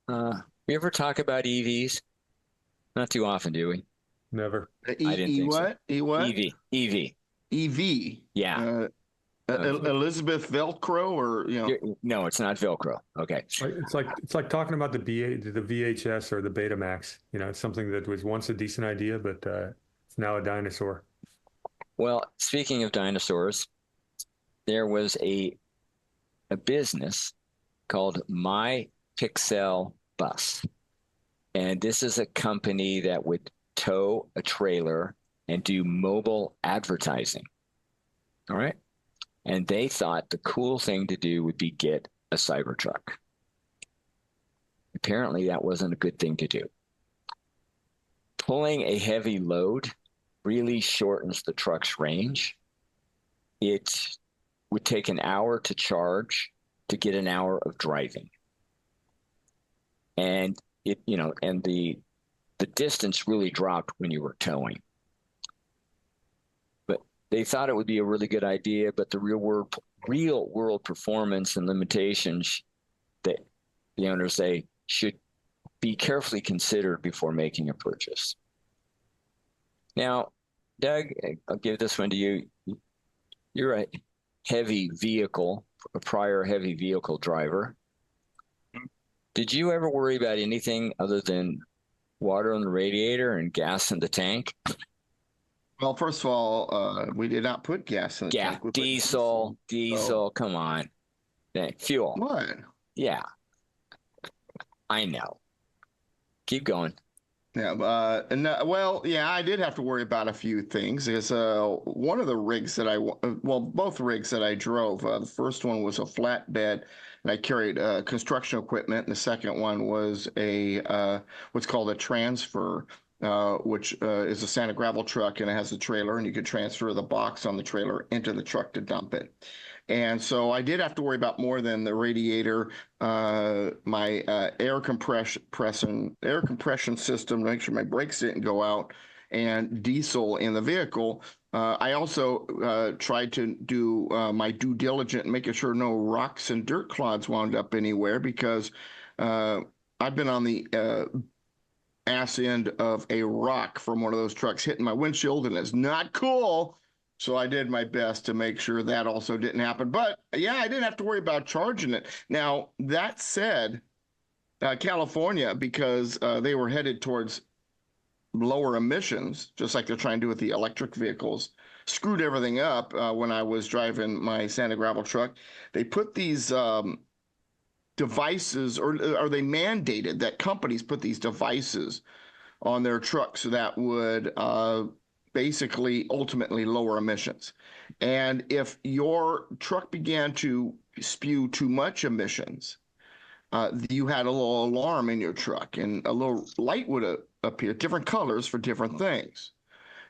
We ever talk about EVs? Not too often, do we? Never. I didn't think so. What? E what? EV. EV. Yeah. It's Elizabeth Velcro, or No, it's not Velcro. Okay. like talking about the VHS or the Betamax. It's something that was once a decent idea, but it's now a dinosaur. Well, speaking of dinosaurs, there was a business called My Pixel Bus. And this is a company that would tow a trailer and do mobile advertising. All right. And they thought the cool thing to do would be get a Cybertruck. Apparently, that wasn't a good thing to do. Pulling a heavy load really shortens the truck's range. It would take an hour to charge to get an hour of driving. And the distance really dropped when you were towing. But they thought it would be a really good idea, but the real world performance and limitations that the owners say should be carefully considered before making a purchase. Now, Doug, I'll give this one to you. You're a prior heavy vehicle driver. Did you ever worry about anything other than water in the radiator and gas in the tank? Well, first of all, we did not put gas in the Yeah, tank. We put diesel, So, come on. Fuel. what? Yeah, I know. Keep going. Yeah, well, yeah, I did have to worry about a few things. Because one of the rigs that both rigs that I drove, the first one was a flatbed, and I carried construction equipment, and the second one was a what's called a transfer, which is a sand and gravel truck, and it has a trailer, and you could transfer the box on the trailer into the truck to dump it. And so I did have to worry about more than the radiator, my air compression system to make sure my brakes didn't go out, and diesel in the vehicle. I also tried to do my due diligence, making sure no rocks and dirt clods wound up anywhere, because uh, I've been on the ass end of a rock from one of those trucks hitting my windshield, and it's not cool. So I did my best to make sure that also didn't happen. But yeah, I didn't have to worry about charging it. Now, that said, California, because they were headed towards lower emissions, just like they're trying to do with the electric vehicles, screwed everything up when I was driving my sand and gravel truck. They put these devices, or they mandated that companies put these devices on their trucks that would basically ultimately lower emissions. And if your truck began to spew too much emissions, you had a little alarm in your truck, and a little light would appear, different colors for different things.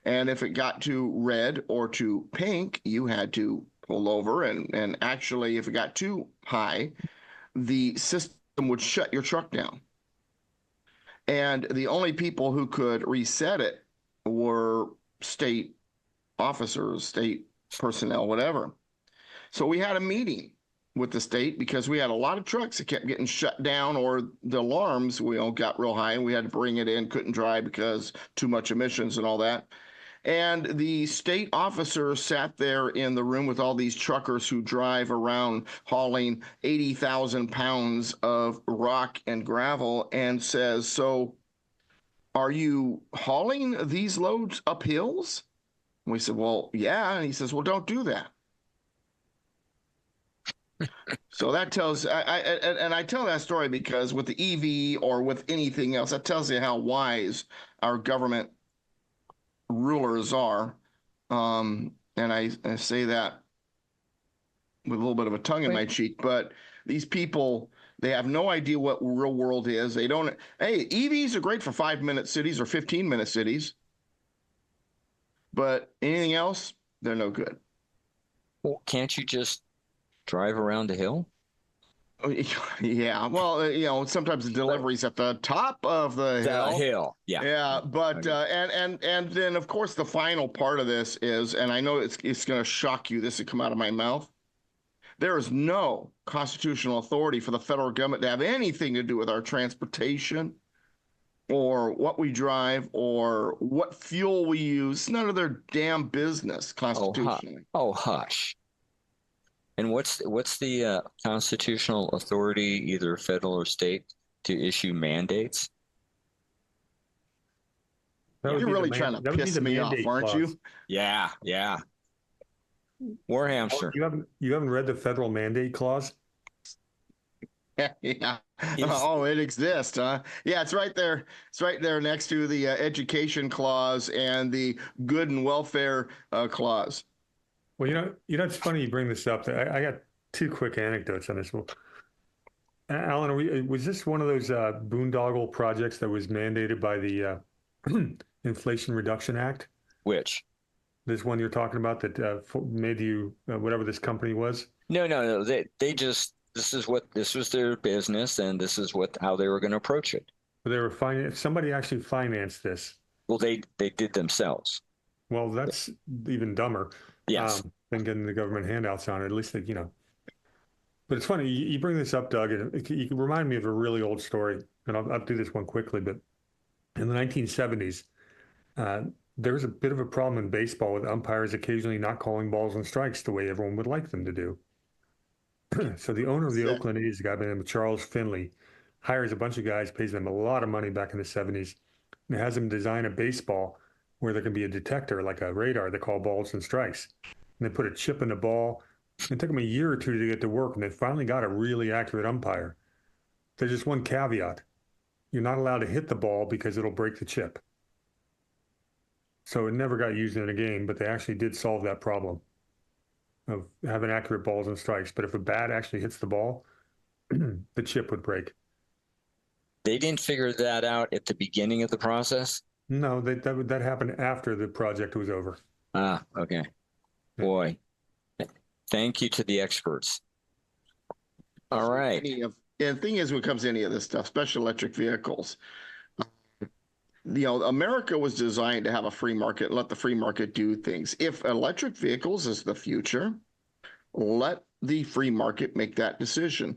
And if it got to red or to pink, you had to pull over. And actually, if it got too high, the system would shut your truck down. And the only people who could reset it were state officers, state personnel, whatever. So we had a meeting with the state, because we had a lot of trucks that kept getting shut down, or the alarms got real high, and we had to bring it in, couldn't drive because too much emissions and all that. And the state officer sat there in the room with all these truckers who drive around hauling 80,000 pounds of rock and gravel, and says, "So are you hauling these loads up hills?" And we said, "Well, yeah." And he says, "Well, don't do that." So that tells, and I tell that story because with the EV or with anything else, that tells you how wise our government rulers are. And I say that with a little bit of a tongue in my Wait. cheek, but these people, they have no idea what real world is. They don't. Hey, EVs are great for 5-minute cities or 15-minute cities, but anything else, they're no good. Well, can't you just drive around the hill? Oh, yeah, well, sometimes the delivery's at the top of the The hill. hill. Yeah. Yeah, but Okay. and then of course the final part of this is, and I know it's going to shock you, this to come out of my mouth. There is no constitutional authority for the federal government to have anything to do with our transportation or what we drive or what fuel we use. It's none of their damn business constitutionally. Oh, hush. And what's the constitutional authority, either federal or state, to issue mandates? You're really trying to piss me off, aren't you? Yeah. War hamster. You haven't read the federal mandate clause? Yeah. Oh, it exists, huh? Yeah, it's right there. It's right there next to the education clause and the good and welfare clause. Well, it's funny you bring this up. I got two quick anecdotes on this. Well, Alan, was this one of those boondoggle projects that was mandated by the Inflation Reduction Act? Which? This one you're talking about that made you whatever this company was? No. They just, this was their business, and this is how they were going to approach it. They were somebody actually financed this. Well, they did themselves. Well, that's even dumber. Yes. Than getting the government handouts on it. At least But it's funny you bring this up, Doug, and you can remind me of a really old story. And I'll do this one quickly. But in the 1970s, there was a bit of a problem in baseball with umpires occasionally not calling balls and strikes the way everyone would like them to do. So the owner of the Oakland A's, a guy by the name of Charles Finley, hires a bunch of guys, pays them a lot of money back in the 70s, and has them design a baseball where there can be a detector, like a radar, they call balls and strikes. And they put a chip in the ball. It took them a year or two to get to work, and they finally got a really accurate umpire. There's just one caveat. You're not allowed to hit the ball because it'll break the chip. So it never got used in a game, but they actually did solve that problem of having accurate balls and strikes. But if a bat actually hits the ball, the chip would break. They didn't figure that out at the beginning of the process? No, that happened after the project was over. Ah, okay. Boy, thank you to the experts. All right. And the thing is, when it comes to any of this stuff, special electric vehicles, America was designed to have a free market, let the free market do things. If electric vehicles is the future, let the free market make that decision.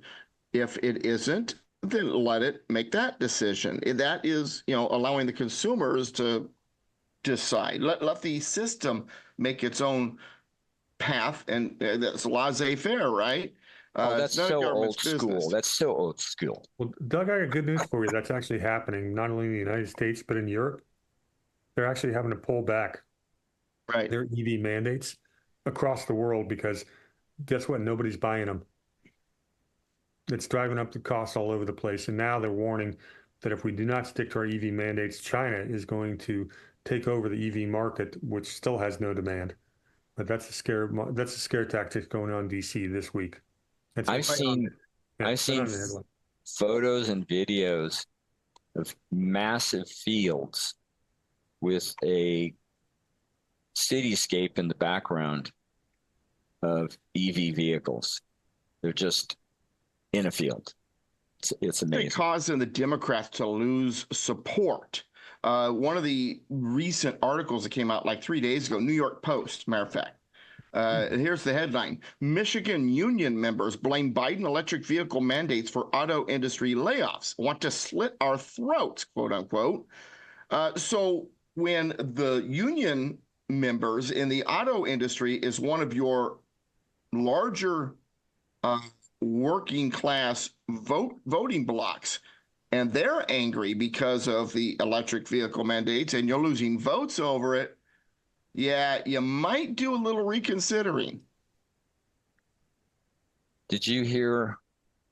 If it isn't, then let it make that decision. That is, allowing the consumers to decide. Let the system make its own path, and that's laissez-faire, right? That's so old school. That's so old school. Well, Doug, I got good news for you. That's actually happening not only in the United States, but in Europe. They're actually having to pull back their EV mandates across the world because guess what? Nobody's buying them. It's driving up the costs all over the place. And now they're warning that if we do not stick to our EV mandates, China is going to take over the EV market, which still has no demand. But that's a scare tactic going on in DC this week. I've seen photos and videos of massive fields with a cityscape in the background of EV vehicles. They're just in a field. It's amazing. It's causing the Democrats to lose support. One of the recent articles that came out like 3 days ago, New York Post, matter of fact. Here's the headline. Michigan union members blame Biden electric vehicle mandates for auto industry layoffs. Want to slit our throats, quote unquote. So when the union members in the auto industry is one of your larger working class voting blocks, and they're angry because of the electric vehicle mandates, and you're losing votes over it, yeah, you might do a little reconsidering. Did you hear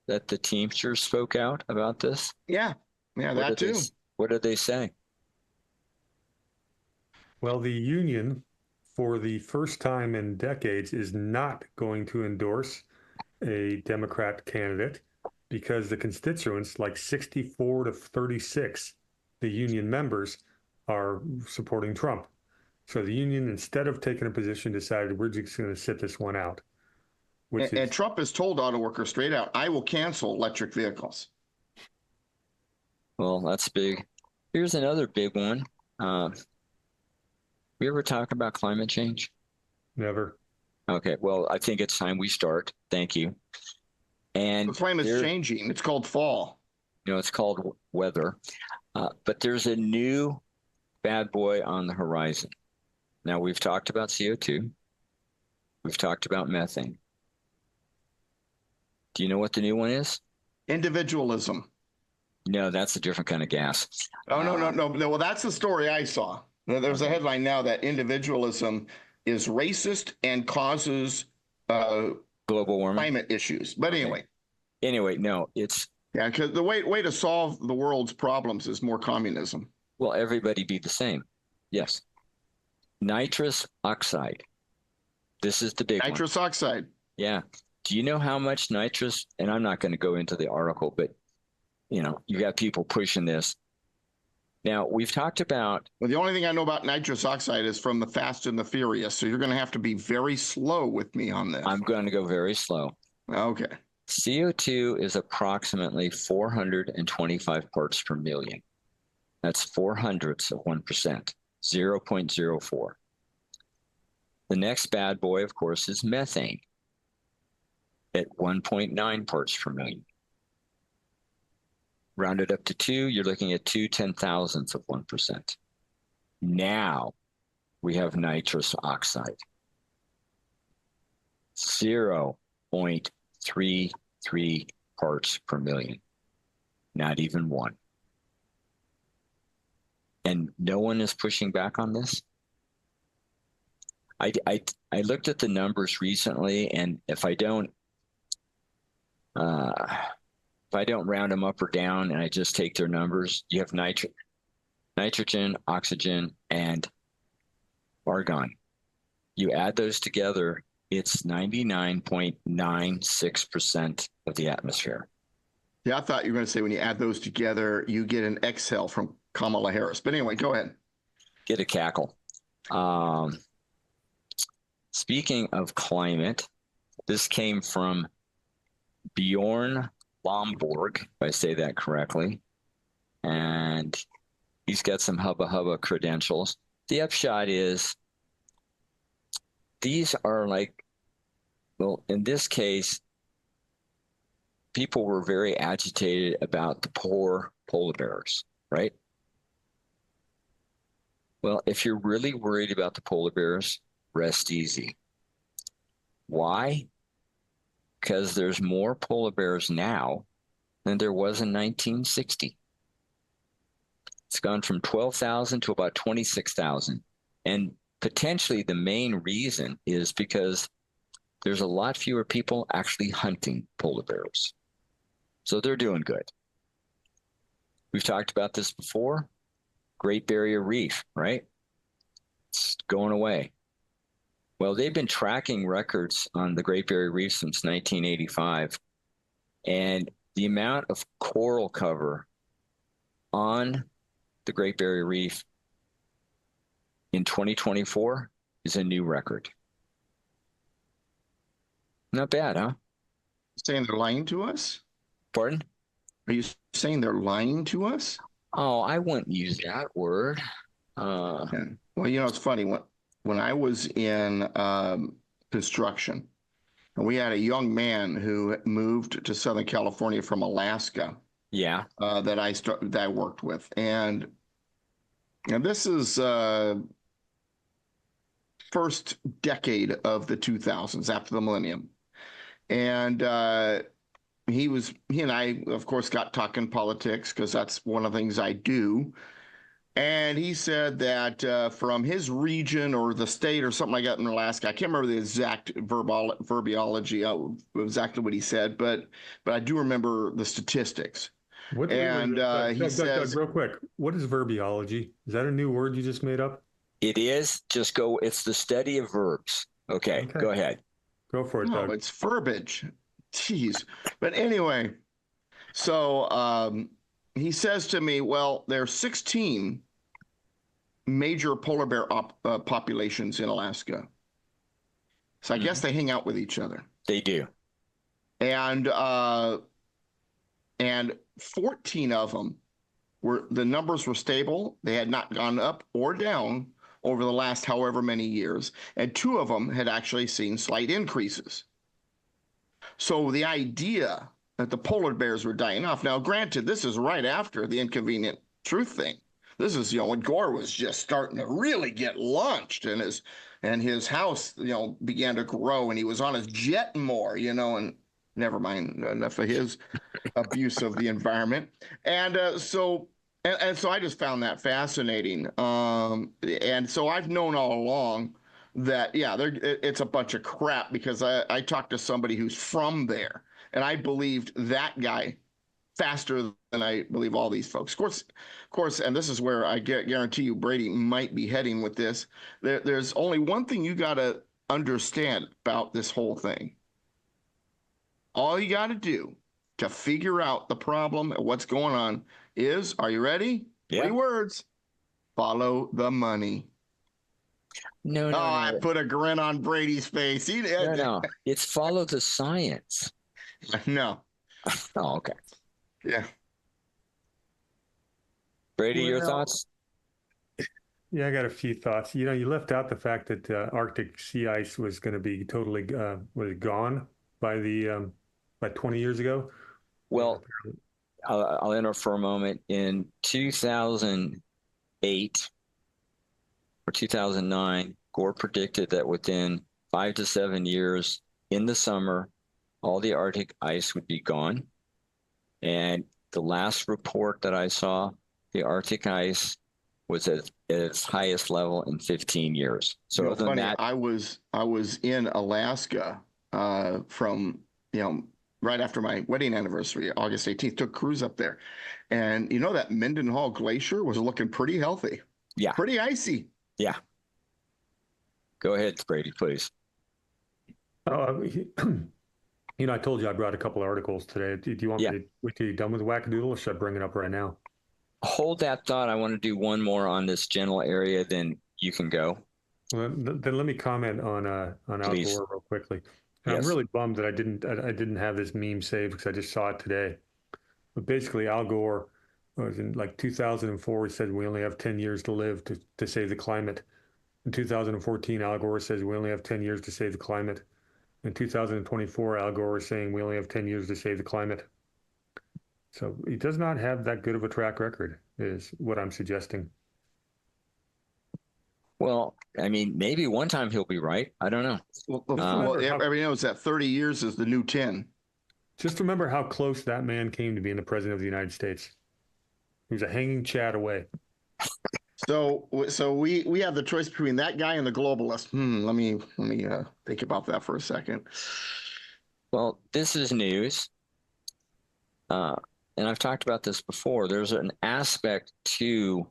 that the Teamsters spoke out about this? Yeah, that too. What did they say? Well, the union, for the first time in decades, is not going to endorse a Democrat candidate because the constituents, like 64 to 36, the union members, are supporting Trump. So the union, instead of taking a position, decided we're just going to sit this one out. And Trump has told auto workers straight out, I will cancel electric vehicles. Well, that's big. Here's another big one. We ever talk about climate change? Never. Okay. Well, I think it's time we start. Thank you. And The climate is there, changing. It's called fall. it's called weather. But there's a new bad boy on the horizon. Now, we've talked about CO2. We've talked about methane. Do you know what the new one is? Individualism. No, that's a different kind of gas. Oh, no. Well, that's the story I saw. There's a headline now that individualism is racist and causes Global warming. climate issues. But Okay. Anyway, no, it's, yeah, because the way to solve the world's problems is more communism. well, everybody be the same. Yes. Nitrous oxide. This is the big one. Nitrous oxide. Yeah. Do you know how much nitrous? And I'm not going to go into the article, but you got people pushing this. Now, we've talked about. Well, the only thing I know about nitrous oxide is from the Fast and the Furious. So you're going to have to be very slow with me on this. I'm going to go very slow. Okay. CO2 is approximately 425 parts per million. That's 400ths of 1%, 0.04. The next bad boy, of course, is methane at 1.9 parts per million. Rounded up to 2, you're looking at 2/10,000ths of 1%. Now we have nitrous oxide, 0.33 parts per million, not even 1. And no one is pushing back on this. I looked at the numbers recently, and if I don't round them up or down and I just take their numbers, you have nitrogen, oxygen, and argon. You add those together, it's 99.96% of the atmosphere. Yeah, I thought you were going to say when you add those together, you get an exhale from Kamala Harris. But anyway, go ahead. Get a cackle. Speaking of climate, this came from Bjorn Lomborg, if I say that correctly, and he's got some hubba credentials. The upshot is these are well, in this case, people were very agitated about the poor polar bears, right? Well, if you're really worried about the polar bears, rest easy. Why? Because there's more polar bears now than there was in 1960. It's gone from 12,000 to about 26,000. And potentially the main reason is because there's a lot fewer people actually hunting polar bears. So they're doing good. We've talked about this before. Great Barrier Reef, right? It's going away. Well, they've been tracking records on the Great Barrier Reef since 1985. And the amount of coral cover on the Great Barrier Reef in 2024 is a new record. Not bad, huh? Saying they're lying to us? Pardon? Are you saying they're lying to us? Oh, I wouldn't use that word. Yeah. Well, it's funny. When I was in construction, and we had a young man who moved to Southern California from Alaska. Yeah. That I worked with, and this is first decade of the 2000s after the millennium, and he and I, of course, got talking politics because that's one of the things I do. And he said that from his region or the state or something like that in Alaska, I can't remember the exact verbiology of exactly what he said, but I do remember the statistics. He says, real quick, what is verbiology? Is that a new word you just made up? It is. It's the study of verbs. Okay. Go ahead. Go for it, Doug. No, it's verbiage. Jeez. But anyway, so he says to me, well, there are 16 major polar bear populations in Alaska. So I guess they hang out with each other. They do. And 14 of them the numbers were stable. They had not gone up or down over the last however many years, and 2 of them had actually seen slight increases. So the idea that the polar bears were dying off. Now, granted, this is right after the inconvenient truth thing. This is, when Gore was just starting to really get launched, and his house, began to grow, and he was on his jet more, and never mind, enough of his abuse of the environment. And so I just found that fascinating. And so I've known all along that, it's a bunch of crap, because I talked to somebody who's from there, and I believed that guy faster than I believe all these folks. Of course, and this is where I guarantee you Brady might be heading with this. There's only one thing you got to understand about this whole thing. All you got to do to figure out the problem and what's going on is, are you ready? Yeah. 3 words: follow the money. No. I put a grin on Brady's face. No. It's follow the science. No. Oh, okay. Yeah. Brady, your thoughts? Yeah, I got a few thoughts. You left out the fact that Arctic sea ice was going to be totally gone by 20 years ago. Well, I'll interrupt for a moment. In 2008 or 2009, Gore predicted that within 5 to 7 years, in the summer, all the Arctic ice would be gone. And the last report that I saw, the Arctic ice was at its highest level in 15 years. So other than that, I was in Alaska from right after my wedding anniversary, August 18th. Took a cruise up there, and that Mendenhall Glacier was looking pretty healthy. Yeah, pretty icy. Yeah. Go ahead, Brady, please. I told you I brought a couple of articles today. Do you want me to wait till you're done with Wackadoodle, or should I bring it up right now? Hold that thought. I want to do one more on this general area, then you can go. Well, then let me comment on Al Gore real quickly. Yes. I'm really bummed that I didn't have this meme saved, because I just saw it today. But basically, Al Gore was in 2004. He said we only have 10 years to live to save the climate. In 2014, Al Gore says we only have 10 years to save the climate. In 2024, Al Gore is saying we only have 10 years to save the climate. So he does not have that good of a track record, is what I'm suggesting. Well, I mean, maybe one time he'll be right. I don't know. Everybody knows that 30 years is the new 10. Just remember how close that man came to being the president of the United States. He was a hanging chad away. So we have the choice between that guy and the globalist. Let me think about that for a second. Well, this is news, and I've talked about this before. There's an aspect to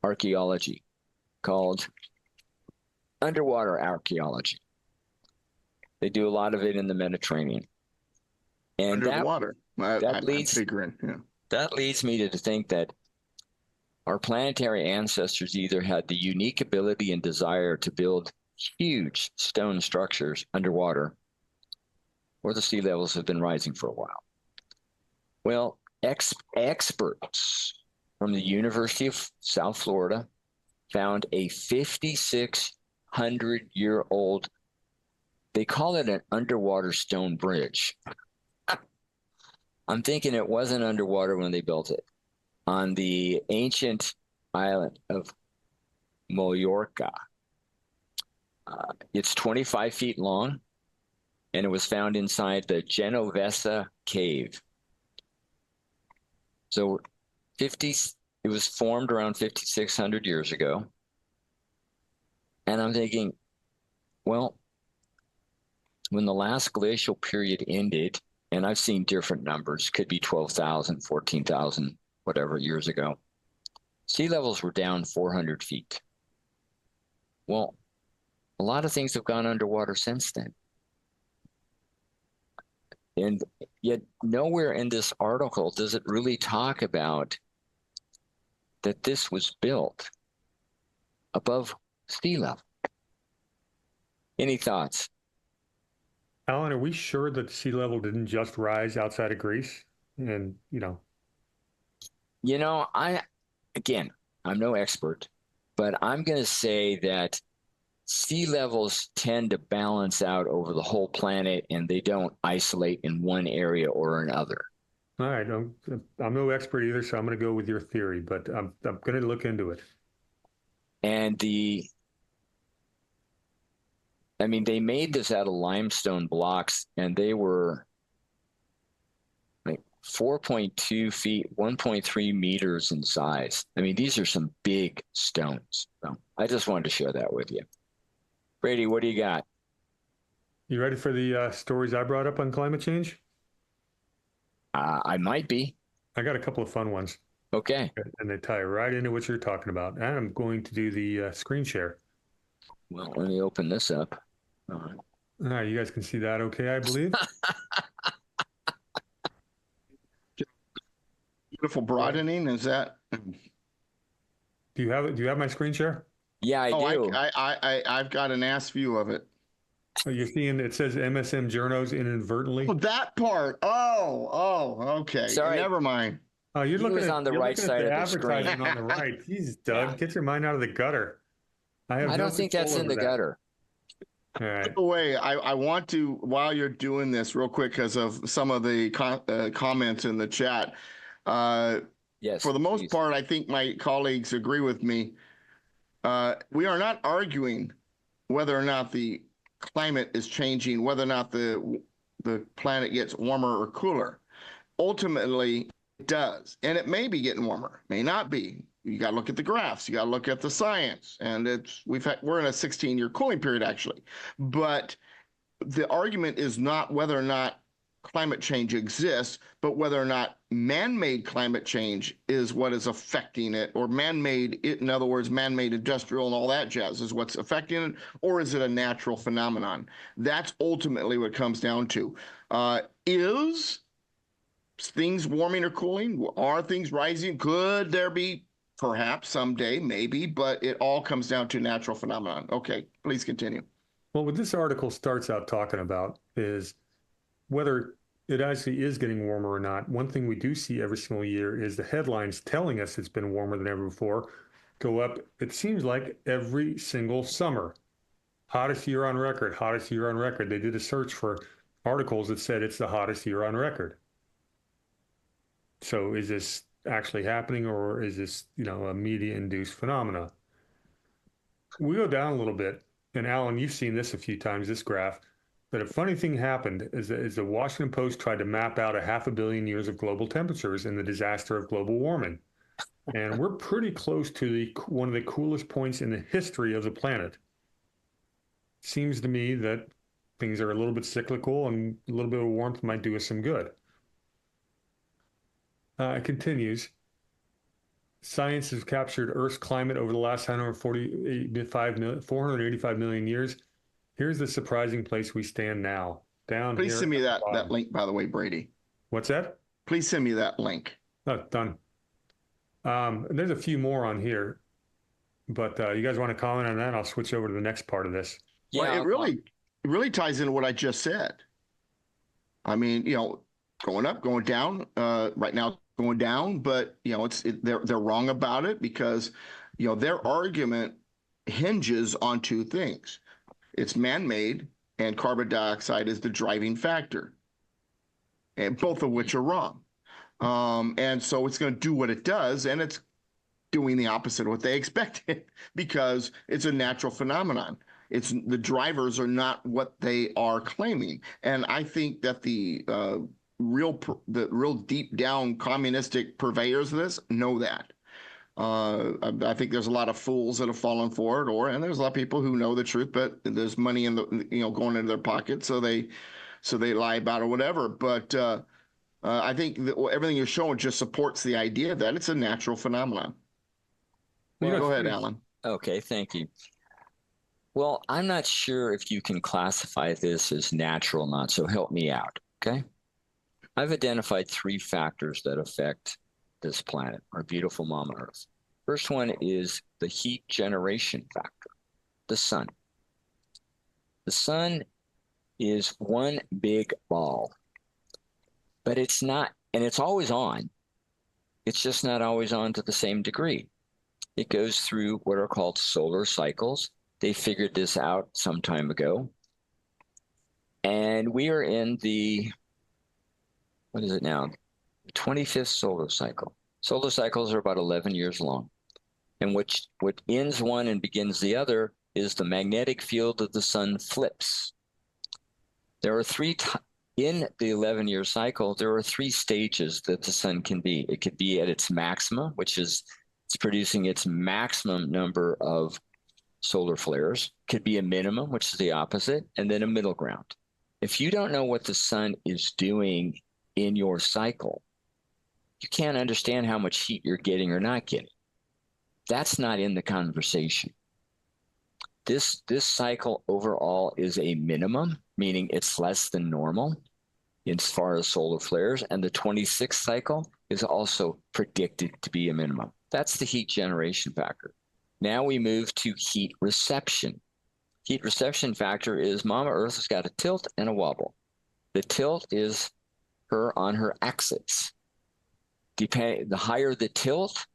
archaeology called underwater archaeology. They do a lot of it in the Mediterranean, and underwater. That leads me to think that our planetary ancestors either had the unique ability and desire to build huge stone structures underwater, or the sea levels have been rising for a while. Well, experts from the University of South Florida found a 5,600-year-old, they call it an underwater stone bridge. I'm thinking it wasn't underwater when they built it. On the ancient island of Mallorca. It's 25 feet long, and it was found inside the Genovesa cave. So it was formed around 5,600 years ago. And I'm thinking, well, when the last glacial period ended, and I've seen different numbers, could be 12,000, 14,000, whatever years ago, sea levels were down 400 feet. Well, a lot of things have gone underwater since then. And yet nowhere in this article does it really talk about that this was built above sea level. Any thoughts? Alan, are we sure that sea level didn't just rise outside of Greece? And, I'm no expert, but I'm going to say that sea levels tend to balance out over the whole planet, and they don't isolate in one area or another. All right, I'm no expert either, so I'm going to go with your theory, but I'm going to look into it. And they made this out of limestone blocks, and they were like 4.2 feet, 1.3 meters in size. I mean, these are some big stones. So I just wanted to share that with you. Brady, what do you got? You ready for the stories I brought up on climate change? I might be. I got a couple of fun ones. Okay. And they tie right into what you're talking about. And I'm going to do the screen share. Well, let me open this up. All right. All right, you guys can see that okay, I believe? Beautiful broadening, is that? Do you have it? Do you have my screen share? Yeah, I do. I've got an ass view of it. You're seeing it says MSM journos inadvertently. Oh, that part. Oh, okay. Sorry. Never mind. Oh, you're He looking was at on the you're right looking side at the of the screen. advertising on the right. Jeez, Doug, Yeah. get your mind out of the gutter. I don't think that's in the gutter. All right. By the way, I want to, while you're doing this real quick, because of some of the comments in the chat, Yes. for the most please. part, I think my colleagues agree with me. We are not arguing whether or not the climate is changing, whether or not the planet gets warmer or cooler. Ultimately, it does, and it may be getting warmer, may not be. You got to look at the graphs. You got to look at the science, and we're in a 16-year cooling period actually, but the argument is not whether or not climate change exists, but whether or not man-made climate change is what is affecting it, or man-made, in other words, man-made industrial and all that jazz is what's affecting it, or is it a natural phenomenon? That's ultimately what it comes down to. Is things warming or cooling? Are things rising? Could there be perhaps someday, maybe, but it all comes down to natural phenomenon. Okay, please continue. Well, what this article starts out talking about is whether it actually is getting warmer or not. One thing we do see every single year is the headlines telling us it's been warmer than ever before go up, it seems like, every single summer. Hottest year on record, hottest year on record. They did a search for articles that said it's the hottest year on record. So is this actually happening, or is this, a media-induced phenomena? We go down a little bit, and Alan, you've seen this a few times, this graph, but a funny thing happened is the Washington Post tried to map out 500 million years of global temperatures and the disaster of global warming. And we're pretty close to one of the coolest points in the history of the planet. Seems to me that things are a little bit cyclical, and a little bit of warmth might do us some good. It continues. Science has captured Earth's climate over the last 485 million years. Here's the surprising place we stand now. Down Please here. send me that link, by the way, Brady. What's that? Please send me that link. Oh, done. There's a few more on here, but you guys want to comment on that? I'll switch over to the next part of this. Yeah, well, it really ties into what I just said. I mean, going up, going down. Right now, it's going down, but they're wrong about it because their argument hinges on two things. It's man-made, and carbon dioxide is the driving factor, and both of which are wrong. And so it's going to do what it does, and it's doing the opposite of what they expected because it's a natural phenomenon. The drivers are not what they are claiming, and I think that the real deep down communistic purveyors of this know that. I think there's a lot of fools that have fallen for it, and there's a lot of people who know the truth, but there's money in going into their pocket, so they lie about it or whatever. But I think that everything you're showing just supports the idea that it's a natural phenomenon. Well, go ahead, Alan. Okay, thank you. Well, I'm not sure if you can classify this as natural or not, so help me out, okay? I've identified 3 factors that affect this planet, our beautiful mama Earth. First one is the heat generation factor, the sun. The sun is one big ball, but it's not, and it's always on. It's just not always on to the same degree. It goes through what are called solar cycles. They figured this out some time ago. And we are in what is it now? 25th solar cycle. Solar cycles are about 11 years long. And what ends one and begins the other is the magnetic field of the sun flips. There are in the 11-year cycle, there are 3 stages that the sun can be. It could be at its maximum, which is it's producing its maximum number of solar flares. It could be a minimum, which is the opposite, and then a middle ground. If you don't know what the sun is doing in your cycle, you can't understand how much heat you're getting or not getting. That's not in the conversation. This cycle overall is a minimum, meaning it's less than normal as far as solar flares, and the 26th cycle is also predicted to be a minimum. That's the heat generation factor. Now we move to heat reception. Heat reception factor is Mama Earth has got a tilt and a wobble. The tilt is her on her axis. The higher the tilt,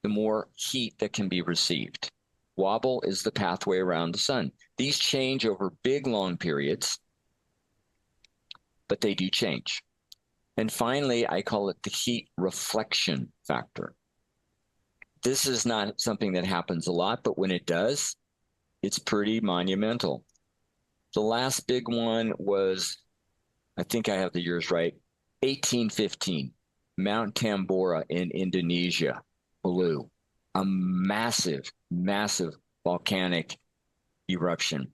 the more heat that can be received. Wobble is the pathway around the sun. These change over big, long periods, but they do change. And finally, I call it the heat reflection factor. This is not something that happens a lot, but when it does, it's pretty monumental. The last big one was, I think I have the years right, 1815, Mount Tambora in Indonesia blew. A massive, massive volcanic eruption.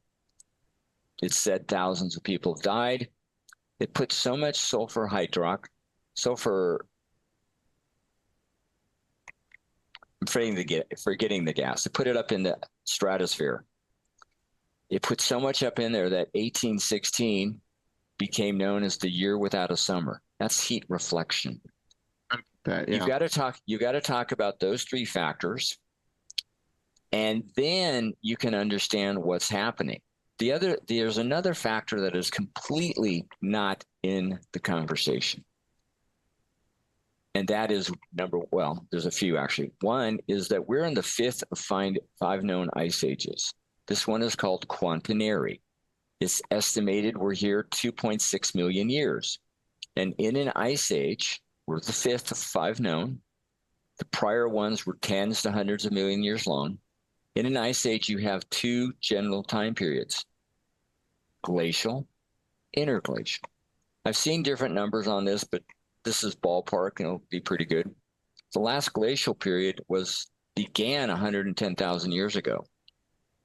It's said thousands of people died. It put so much sulfur, I'm forgetting the gas. It put it up in the stratosphere. It put so much up in there that 1816 became known as the year without a summer. That's heat reflection. Yeah. You got to talk about those 3 factors, and then you can understand what's happening. There's another factor that is completely not in the conversation. And that is there's a few actually. One is that we're in the 5th of 5 known ice ages. This one is called Quaternary. It's estimated we're here 2.6 million years. And in an ice age, we're the 5th of 5 known. The prior ones were tens to hundreds of million years long. In an ice age, you have 2 general time periods: glacial, interglacial. I've seen different numbers on this, but this is ballpark, and it'll be pretty good. The last glacial period began 110,000 years ago.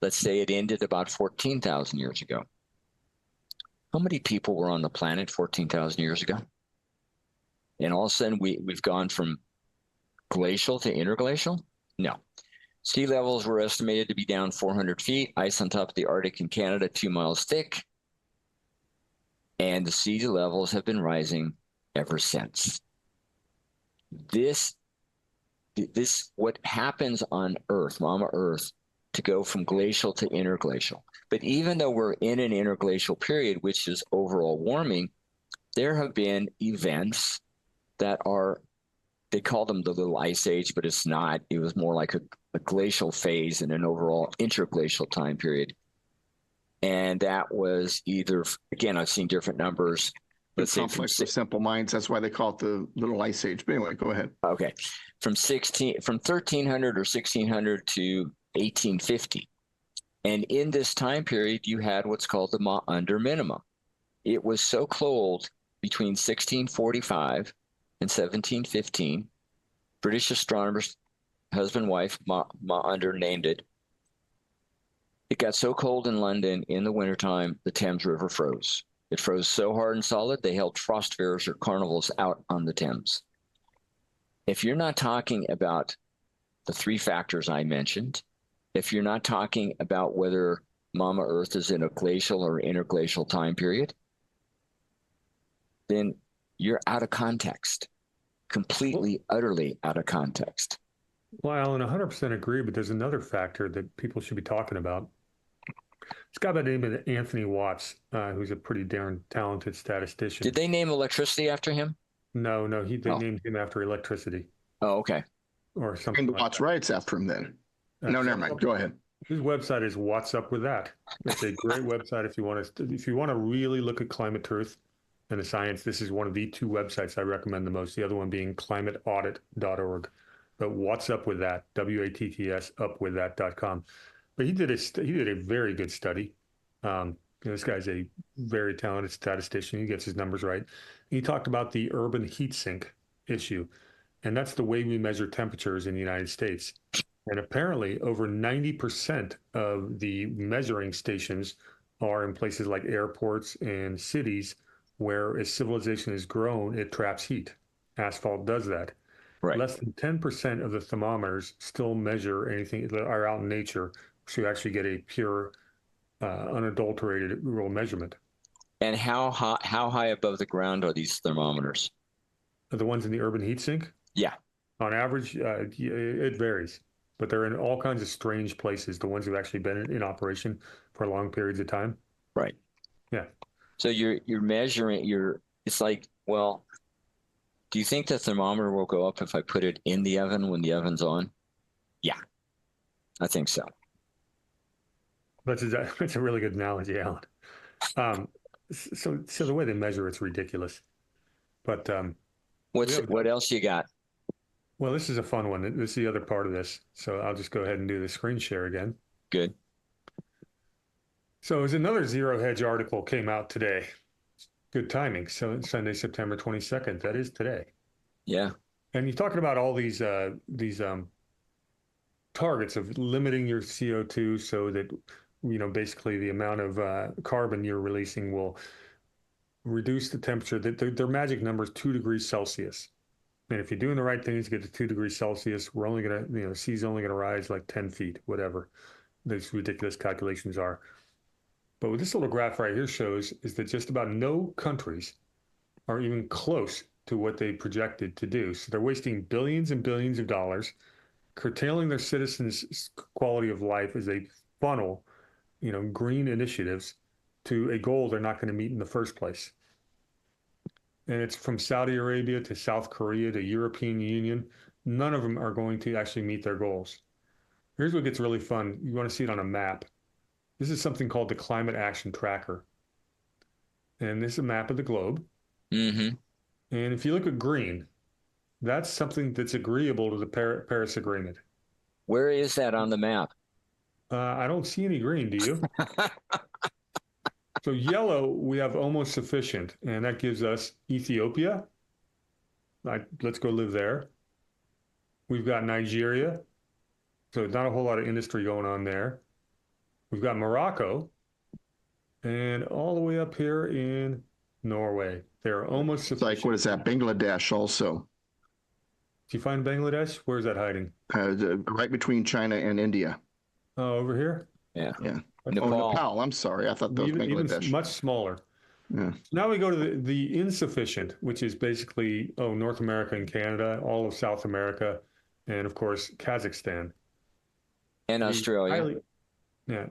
Let's say it ended about 14,000 years ago. How many people were on the planet 14,000 years ago? And all of a sudden, we've gone from glacial to interglacial? No. Sea levels were estimated to be down 400 feet, ice on top of the Arctic in Canada 2 miles thick, and the sea levels have been rising ever since. This what happens on Earth, Mama Earth, to go from glacial to interglacial. But even though we're in an interglacial period, which is overall warming, there have been events that they call them the little ice age, but it's not. It was more like a glacial phase in an overall interglacial time period. And that was either, again, I've seen different numbers. Let's say complex of simple minds. That's why they call it the little ice age. But anyway, go ahead. Okay. From 1300 or 1600 to 1850. And in this time period, you had what's called the Maunder minimum. It was so cold between 1645 and 1715. British astronomers, husband, wife, Maunder named it. It got so cold in London in the wintertime, the Thames River froze. It froze so hard and solid, they held frost fairs or carnivals out on the Thames. If you're not talking about the 3 factors I mentioned, if you're not talking about whether Mama Earth is in a glacial or interglacial time period, then you're out of context, completely, utterly out of context. Well, Alan, 100% agree, but there's another factor that people should be talking about. This guy by the name of Anthony Watts, who's a pretty darn talented statistician. Did they name electricity after him? No, they named him after electricity. Oh, okay. or something And like Watts that. writes after him then. No, never mind. Go ahead. His website is What's Up With That. It's a great website if you want to really look at climate truth and the science. This is one of the two websites I recommend the most. The other one being climateaudit.org. But What's Up With That? WATTS upwiththat.com. But he did a very good study. This guy's a very talented statistician. He gets his numbers right. He talked about the urban heat sink issue, and that's the way we measure temperatures in the United States. And apparently, over 90% of the measuring stations are in places like airports and cities where as civilization has grown, it traps heat. Asphalt does that. Right. Less than 10% of the thermometers still measure anything that are out in nature, so you actually get a pure, unadulterated real measurement. And how high above the ground are these thermometers? The ones in the urban heat sink, Yeah. on average, it varies, but they're in all kinds of strange places. The ones who've actually been in operation for long periods of time. Right. Yeah. So you're measuring it's like, well, do you think the thermometer will go up if I put it in the oven when the oven's on? Yeah, I think so. That's a really good analogy, Alan. So the way they measure it's ridiculous. But What else you got? well, this is a fun one. This is the other part of this. So I'll just go ahead and do the screen share again. Good. So there's another Zero Hedge article came out today. Good timing. So Sunday, September 22nd. That is today. Yeah. And you're talking about all these targets of limiting your CO2 so that, basically the amount of carbon you're releasing will reduce the temperature. Their magic number is 2 degrees Celsius. And if you're doing the right things to get to 2 degrees Celsius, we're only going to, the sea's only going to rise like 10 feet, whatever those ridiculous calculations are. But what this little graph right here shows is that just about no countries are even close to what they projected to do. So they're wasting billions and billions of dollars, curtailing their citizens' quality of life as they funnel, green initiatives to a goal they're not going to meet in the first place. And it's from Saudi Arabia to South Korea to European Union. None of them are going to actually meet their goals. Here's what gets really fun. You want to see it on a map. This is something called the Climate Action Tracker. And this is a map of the globe. Mm-hmm. And if you look at green, that's something that's agreeable to the Paris Agreement. Where is that on the map? I don't see any green, do you? So yellow, we have almost sufficient, and that gives us Ethiopia. Let's go live there. We've got Nigeria, so not a whole lot of industry going on there. We've got Morocco, and all the way up here in Norway. They're almost sufficient. Like, what is that? Bangladesh also. Do you find Bangladesh? Where's that hiding? Right between China and India. Oh, over here? Yeah. Nepal. Oh, Nepal. I'm sorry. I thought that was Bangladesh. Even much smaller. Yeah. Now we go to the insufficient, which is basically, North America and Canada, all of South America, and of course, Kazakhstan. And Australia.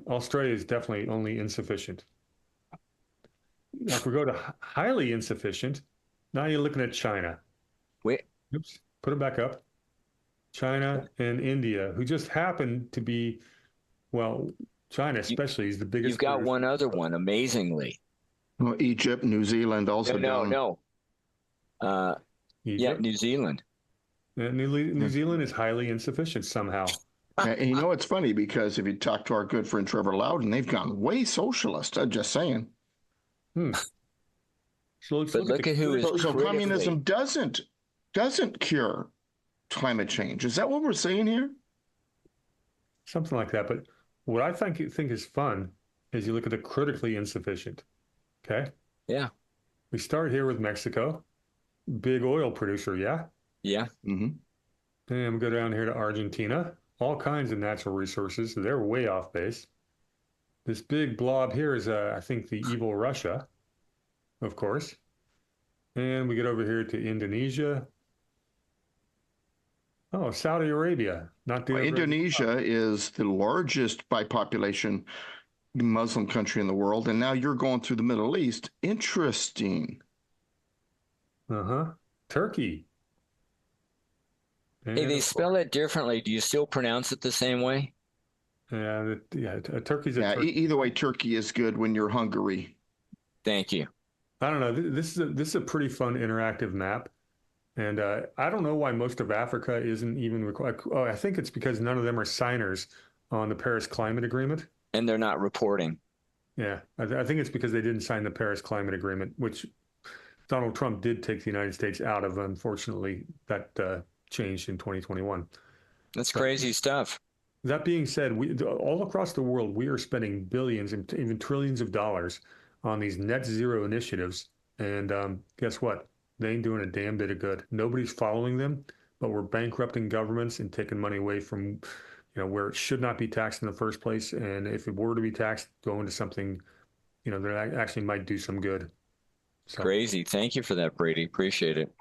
Australia is definitely only insufficient. Now, if we go to highly insufficient, now you're looking at China. Wait. Oops, put it back up. China and India, who just happen to be, well, China especially is the biggest. You've got one other one, amazingly. Well, Egypt, New Zealand also. No. Egypt. New Zealand. New Zealand is highly insufficient somehow. And it's funny because if you talk to our good friend Trevor Loudon, they've gone way socialist. I'm just saying. So let's look at who is. So communism doesn't cure climate change. Is that what we're saying here? Something like that. But what I think is fun is you look at the critically insufficient. Okay. Yeah. We start here with Mexico, big oil producer. Yeah. Yeah. Mm-hmm. And we go down here to Argentina, all kinds of natural resources. So they're way off base. This big blob here is, I think, the evil Russia, of course. And we get over here to Indonesia. Oh, Saudi Arabia. Indonesia is the largest by population Muslim country in the world. And now you're going through the Middle East. Interesting. Turkey. Hey, And they spell it differently. Do you still pronounce it the same way? a turkey's a Yeah, turkey. either way, turkey is good when you're hungry. Thank you. I don't know. This is a pretty fun interactive map. And I don't know why most of Africa isn't even required. Oh, I think it's because none of them are signers on the Paris Climate Agreement. And they're not reporting. Yeah, I think it's because they didn't sign the Paris Climate Agreement, which Donald Trump did take the United States out of. Unfortunately, that changed in 2021. That's But crazy stuff. that being said, all across the world, we are spending billions and even trillions of dollars on these net zero initiatives. And guess what? They ain't doing a damn bit of good. Nobody's following them, but we're bankrupting governments and taking money away from, where it should not be taxed in the first place. And if it were to be taxed, go into something, that actually might do some good. So. Crazy. Thank you for that, Brady. Appreciate it.